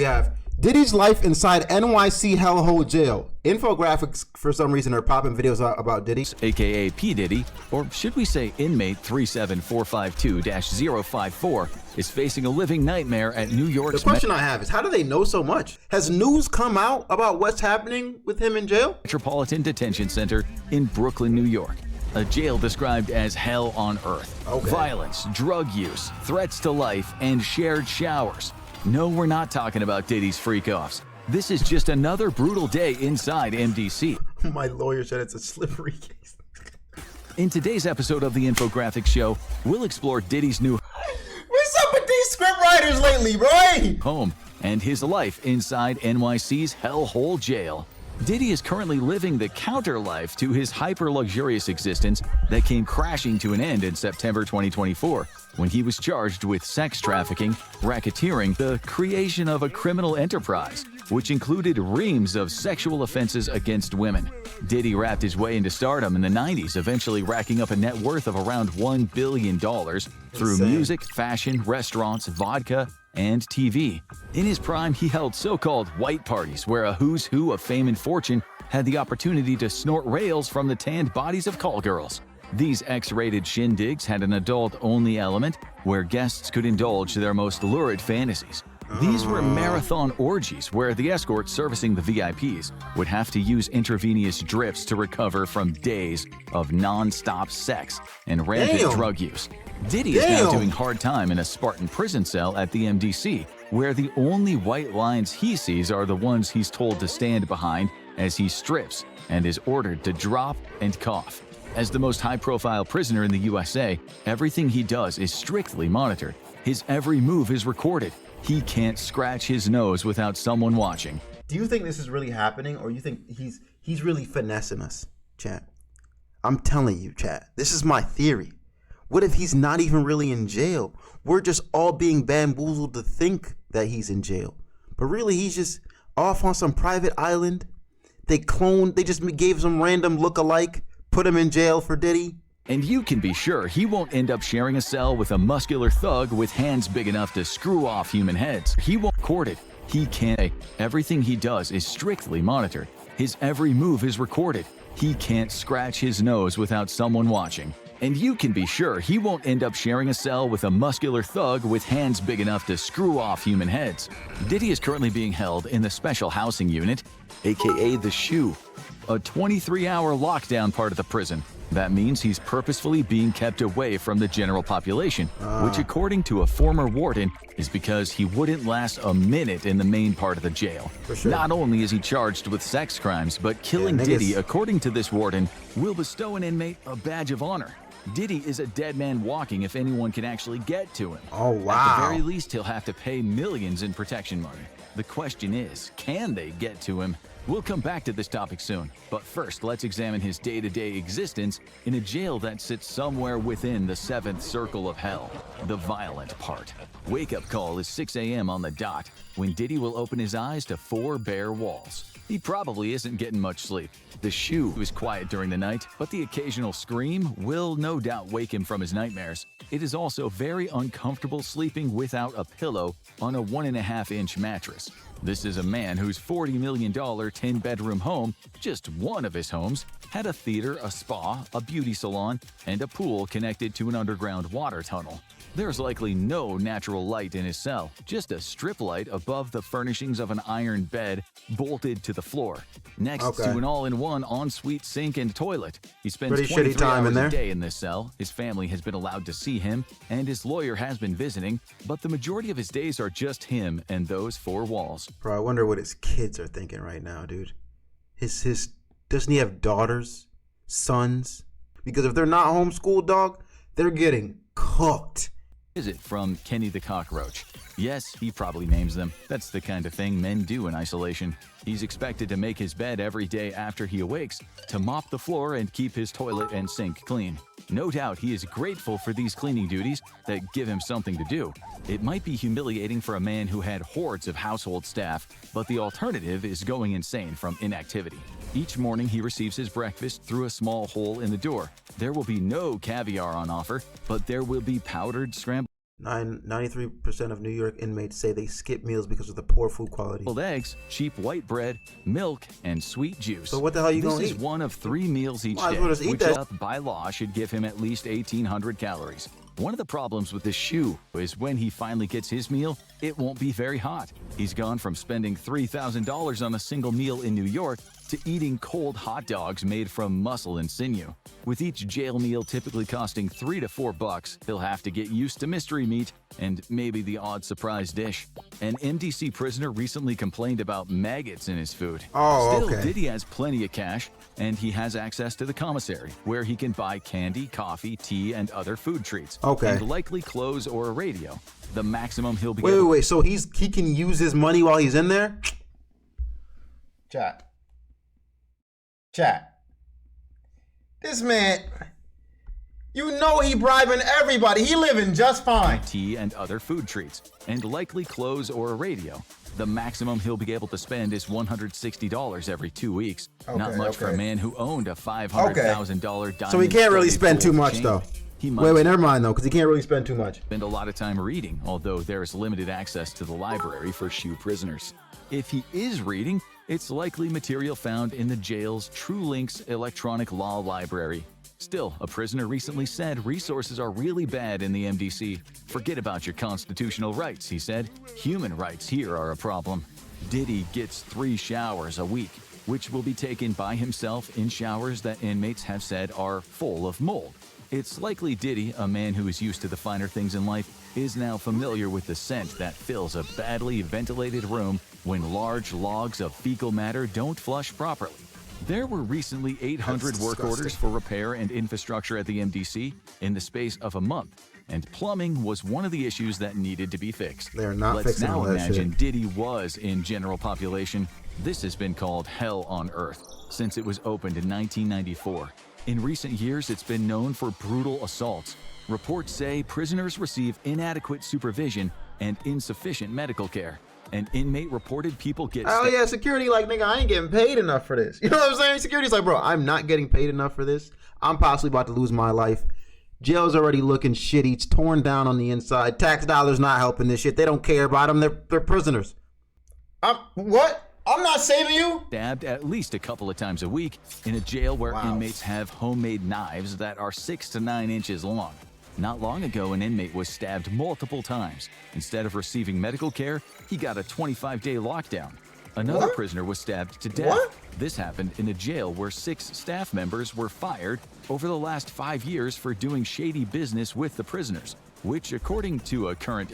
We have Diddy's life inside NYC Hellhole jail. Infographics, for some reason, are popping videos out about Diddy. AKA P. Diddy, or should we say inmate 37452-054, is facing a living nightmare at New York's... The question I have is, how do they know so much? Has news come out about what's happening with him in jail? Metropolitan Detention Center in Brooklyn, New York. A jail described as hell on earth. Okay. Violence, drug use, threats to life, and shared showers. No, we're not talking about Diddy's freak-offs. This is just another brutal day inside MDC. My lawyer said it's a slippery case. In today's episode of the Infographics Show, we'll explore Diddy's new What's up with these script writers lately, bro? home and his life inside NYC's Hellhole jail. Diddy is currently living the counter life to his hyper-luxurious existence that came crashing to an end in September 2024 when he was charged with sex trafficking, racketeering, the creation of a criminal enterprise, which included reams of sexual offenses against women. Diddy rapped his way into stardom in the 90s, eventually racking up a net worth of around $1 billion through music, fashion, restaurants, vodka, and TV. In his prime, he held so-called white parties where a who's who of fame and fortune had the opportunity to snort rails from the tanned bodies of call girls. These X-rated shindigs had an adult-only element where guests could indulge their most lurid fantasies. These were marathon orgies where the escorts servicing the VIPs would have to use intravenous drips to recover from days of non-stop sex and rampant drug use. Diddy is now doing hard time in a Spartan prison cell at the MDC, where the only white lines he sees are the ones he's told to stand behind as he strips and is ordered to drop and cough. As the most high-profile prisoner in the USA, everything he does is strictly monitored. His every move is recorded. He can't scratch his nose without someone watching. Do you think this is really happening, or you think he's really finessing us, chat? I'm telling you, chat. This is my theory. What if he's not even really in jail? We're just all being bamboozled to think that he's in jail. But really, he's just off on some private island. They just gave some random look-alike, put him in jail for Diddy. And you can be sure he won't end up sharing a cell with a muscular thug with hands big enough to screw off human heads. He won't court it. He can't. Everything he does is strictly monitored. His every move is recorded. He can't scratch his nose without someone watching. And you can be sure he won't end up sharing a cell with a muscular thug with hands big enough to screw off human heads. Diddy is currently being held in the Special Housing Unit, aka the SHU, a 23-hour lockdown part of the prison. That means he's purposefully being kept away from the general population, which according to a former warden is because he wouldn't last a minute in the main part of the jail. Sure. Not only is he charged with sex crimes, but killing Diddy, according to this warden, will bestow an inmate a badge of honor. Diddy is a dead man walking if anyone can actually get to him. Oh, wow. At the very least, he'll have to pay millions in protection money. The question is, can they get to him? We'll come back to this topic soon, but first let's examine his day-to-day existence in a jail that sits somewhere within the seventh circle of hell, the violent part. Wake-up call is 6 a.m. on the dot, when Diddy will open his eyes to 4 bare walls. He probably isn't getting much sleep. The SHU is quiet during the night, but the occasional scream will no doubt wake him from his nightmares. It is also very uncomfortable sleeping without a pillow on a 1.5-inch mattress. This is a man whose $40 million 10-bedroom home, just one of his homes, had a theater, a spa, a beauty salon, and a pool connected to an underground water tunnel. There's likely no natural light in his cell, just a strip light above the furnishings of an iron bed bolted to the floor, next to an all-in-one ensuite sink and toilet. He spends 23 hours a day in this cell. His family has been allowed to see him, and his lawyer has been visiting, but the majority of his days are just him and those 4 walls. Bro, I wonder what his kids are thinking right now, dude. Doesn't he have daughters, sons? Because if they're not homeschooled, dog, they're getting cooked. Visit from Kenny the Cockroach. Yes, he probably names them. That's the kind of thing men do in isolation. He's expected to make his bed every day after he awakes, to mop the floor and keep his toilet and sink clean. No doubt he is grateful for these cleaning duties that give him something to do. It might be humiliating for a man who had hordes of household staff, but the alternative is going insane from inactivity. Each morning he receives his breakfast through a small hole in the door. There will be no caviar on offer, but there will be powdered scrambled 93% of New York inmates say they skip meals because of the poor food quality. Eggs, cheap white bread, milk, and sweet juice. So what the hell are you gonna eat? This is one of 3 meals each Might as day, well just eat which that. by law should give him at least 1,800 calories. One of the problems with this shoe is when he finally gets his meal, it won't be very hot. He's gone from spending $3,000 on a single meal in New York to eating cold hot dogs made from muscle and sinew. With each jail meal typically costing $3 to $4, he'll have to get used to mystery meat and maybe the odd surprise dish. An MDC prisoner recently complained about maggots in his food. Oh, Still, okay. Diddy has plenty of cash, and he has access to the commissary, where he can buy candy, coffee, tea, and other food treats. Okay. And likely clothes or a radio. The maximum he'll be Wait. So he can use his money while he's in there? Chat. This man, you know he bribing everybody. He living just fine. tea and other food treats, and likely clothes or a radio. The maximum he'll be able to spend is $160 every 2 weeks. Not much for a man who owned a $500,000 diamond. So he can't really spend too much chain. though. He might Wait, never mind though, because he can't really spend too much. spend a lot of time reading, although there is limited access to the library for SHU prisoners. If he is reading, it's likely material found in the jail's True Links electronic law library. Still, a prisoner recently said resources are really bad in the MDC. Forget about your constitutional rights, he said. Human rights here are a problem. Diddy gets 3 showers a week, which will be taken by himself in showers that inmates have said are full of mold. It's likely Diddy, a man who is used to the finer things in life, is now familiar with the scent that fills a badly ventilated room when large logs of fecal matter don't flush properly. There were recently 800 That's work disgusting. orders for repair and infrastructure at the MDC in the space of a month, and plumbing was one of the issues that needed to be fixed. They're not Let's fixing now all that imagine shit. Diddy was in general population. This has been called hell on earth since it was opened in 1994. In recent years, it's been known for brutal assaults. Reports say prisoners receive inadequate supervision and insufficient medical care. An inmate reported people get Oh yeah, security like, nigga, I ain't getting paid enough for this. You know what I'm saying? Security's like, bro, I'm not getting paid enough for this. I'm possibly about to lose my life. Jail's already looking shitty. It's torn down on the inside. Tax dollars not helping this shit. They don't care about them. They're prisoners. What? I'm not saving you? stabbed at least a couple of times a week in a jail where Wow. inmates have homemade knives that are 6 to 9 inches long. Not long ago, an inmate was stabbed multiple times. Instead of receiving medical care, he got a 25-day lockdown. Another What? prisoner was stabbed to death. What? This happened in a jail where 6 staff members were fired over the last 5 years for doing shady business with the prisoners, which, according to a current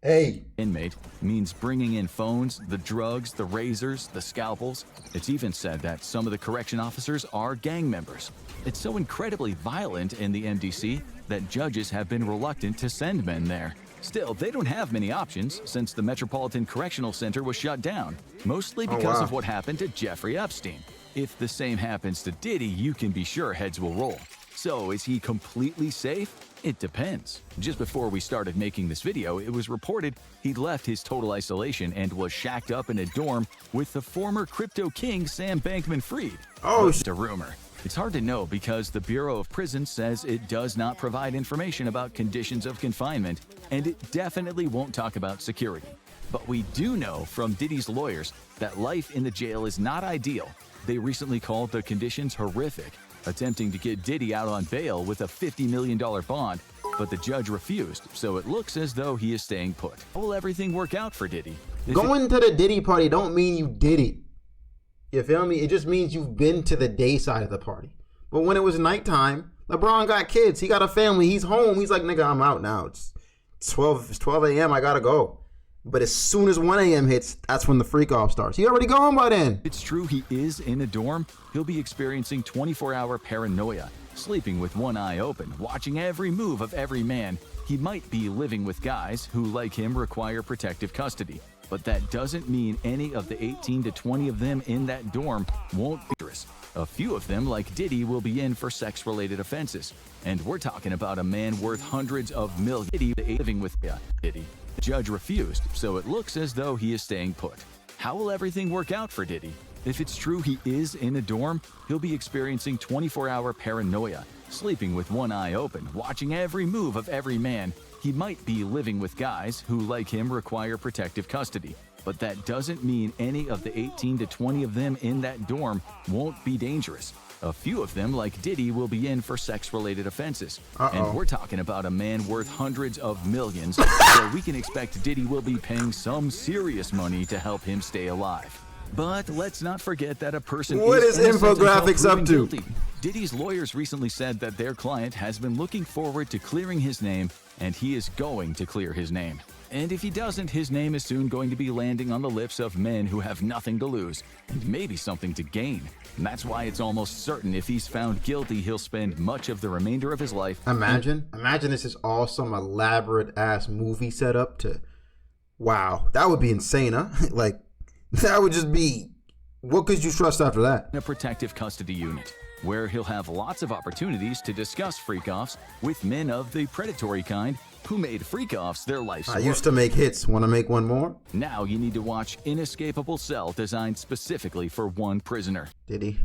Hey. inmate, means bringing in phones, the drugs, the razors, the scalpels. It's even said that some of the correction officers are gang members. It's so incredibly violent in the MDC that judges have been reluctant to send men there. Still, they don't have many options since the Metropolitan Correctional Center was shut down, mostly because wow. of what happened to Jeffrey Epstein. If the same happens to Diddy, you can be sure heads will roll. So, is he completely safe? It depends. Just before we started making this video, it was reported he'd left his total isolation and was shacked up in a dorm with the former crypto king Sam Bankman-Fried. Oh, It's a rumor. It's hard to know because the Bureau of Prisons says it does not provide information about conditions of confinement, and it definitely won't talk about security. But we do know from Diddy's lawyers that life in the jail is not ideal. They recently called the conditions horrific, attempting to get Diddy out on bail with a $50 million bond, but the judge refused, so it looks as though he is staying put. How will everything work out for Diddy? Going to the Diddy party don't mean you did it. You feel me? It just means you've been to the day side of the party. But when it was nighttime, LeBron got kids. He got a family. He's home. He's like, nigga, I'm out now. It's 12 a.m. I gotta go. But as soon as 1 a.m. hits, that's when the freak off starts. He already gone by then. It's true he is in a dorm, he'll be experiencing 24-hour paranoia, sleeping with one eye open, watching every move of every man. He might be living with guys who, like him, require protective custody. But that doesn't mean any of the 18 to 20 of them in that dorm won't be dangerous. A few of them, like Diddy, will be in for sex-related offenses. And we're talking about a man worth hundreds of millions. Diddy living with Diddy. The judge refused, so it looks as though he is staying put. How will everything work out for Diddy? If it's true he is in a dorm, he'll be experiencing 24-hour paranoia, sleeping with one eye open, watching every move of every man. He might be living with guys who, like him, require protective custody. But that doesn't mean any of the 18 to 20 of them in that dorm won't be dangerous. A few of them, like Diddy, will be in for sex-related offenses. And we're talking about a man worth hundreds of millions, so we can expect Diddy will be paying some serious money to help him stay alive. But let's not forget that a person is Infographics up to? Guilty. Diddy's lawyers recently said that their client has been looking forward to clearing his name, and he is going to clear his name. And if he doesn't, his name is soon going to be landing on the lips of men who have nothing to lose, and maybe something to gain. And that's why it's almost certain if he's found guilty, he'll spend much of the remainder of his life. Imagine this is all some elaborate ass movie set up to, wow, that would be insane, huh? Like, that would just be, what could you trust after that? In a protective custody unit, where he'll have lots of opportunities to discuss freak-offs with men of the predatory kind who made freak-offs their life's work. I used to make hits. Want to make one more? Now you need to watch Inescapable Cell, designed specifically for one prisoner. Diddy.